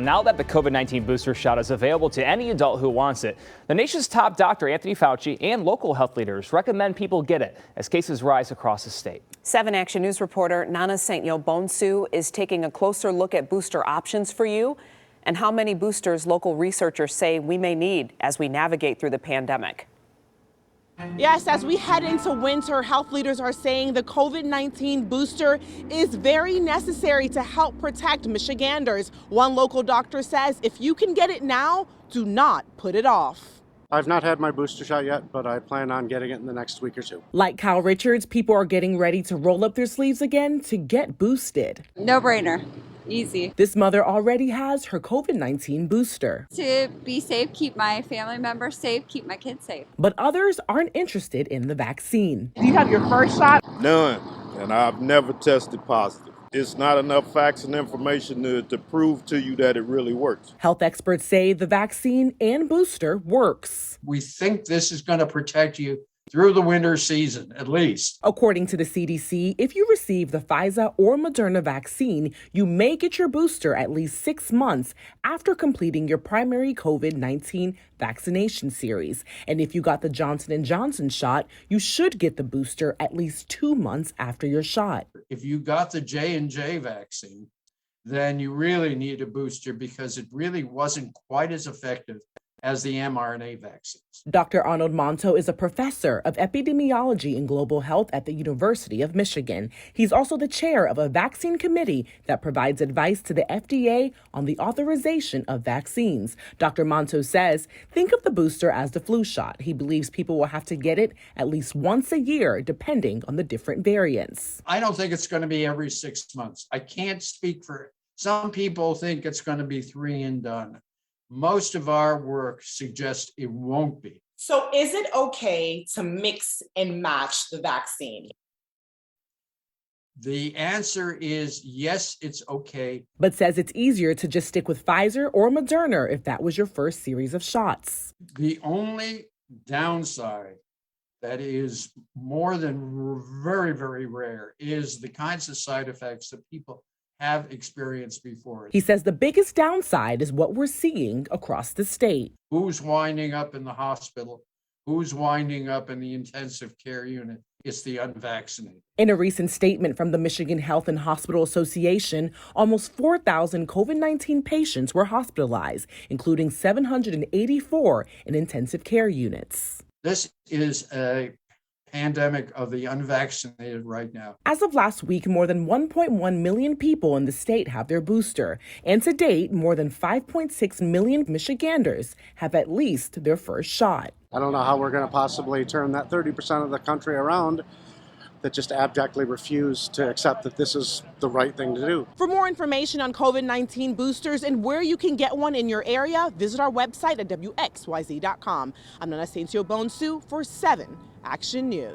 now that the COVID-19 booster shot is available to any adult who wants it, the nation's top doctor, Anthony Fauci, and local health leaders recommend people get it as cases rise across the state. 7 Action News reporter Nana St. Bonsu is taking a closer look at booster options for you and how many boosters local researchers say we may need as we navigate through the pandemic. Yes, as we head into winter, health leaders are saying the COVID-19 booster is very necessary to help protect Michiganders. One local doctor says if you can get it now, do not put it off. I've not had my booster shot yet, but I plan on getting it in the next week or two. Like Kyle Richards, people are getting ready to roll up their sleeves again to get boosted. No brainer. Easy. This mother already has her COVID-19 booster. To be safe, keep my family members safe, keep my kids safe. But others aren't interested in the vaccine. Do you have your first shot? None, and I've never tested positive. It's not enough facts and information to prove to you that it really works. Health experts say the vaccine and booster works. We think this is going to protect you through the winter season, at least. According to the CDC, if you receive the Pfizer or Moderna vaccine, you may get your booster at least 6 months after completing your primary COVID-19 vaccination series. And if you got the Johnson & Johnson shot, you should get the booster at least 2 months after your shot. If you got the J&J vaccine, then you really need a booster because it really wasn't quite as effective as the mRNA vaccines. Dr. Arnold Monto is a professor of epidemiology and global health at the University of Michigan. He's also the chair of a vaccine committee that provides advice to the FDA on the authorization of vaccines. Dr. Monto says, think of the booster as the flu shot. He believes people will have to get it at least once a year, depending on the different variants. I don't think it's going to be every 6 months. I can't speak for it. Some people think it's going to be 3 and done. Most of our work suggests it won't be. So is it okay to mix and match the vaccine? The answer is yes, it's okay. But says it's easier to just stick with Pfizer or Moderna if that was your first series of shots. The only downside that is more than very, very rare is the kinds of side effects that people have experienced before. He says the biggest downside is what we're seeing across the state. Who's winding up in the hospital? Who's winding up in the intensive care unit? It's the unvaccinated. In a recent statement from the Michigan Health and Hospital Association, almost 4,000 COVID-19 patients were hospitalized, including 784 in intensive care units. This is a pandemic of the unvaccinated right now. As of last week, more than 1.1 million people in the state have their booster. And to date, more than 5.6 million Michiganders have at least their first shot. I don't know how we're going to possibly turn that 30% of the country around that just abjectly refuse to accept that this is the right thing to do. For more information on COVID-19 boosters and where you can get one in your area, visit our website at WXYZ.com. I'm Nana St. Bonsu for 7 Action News.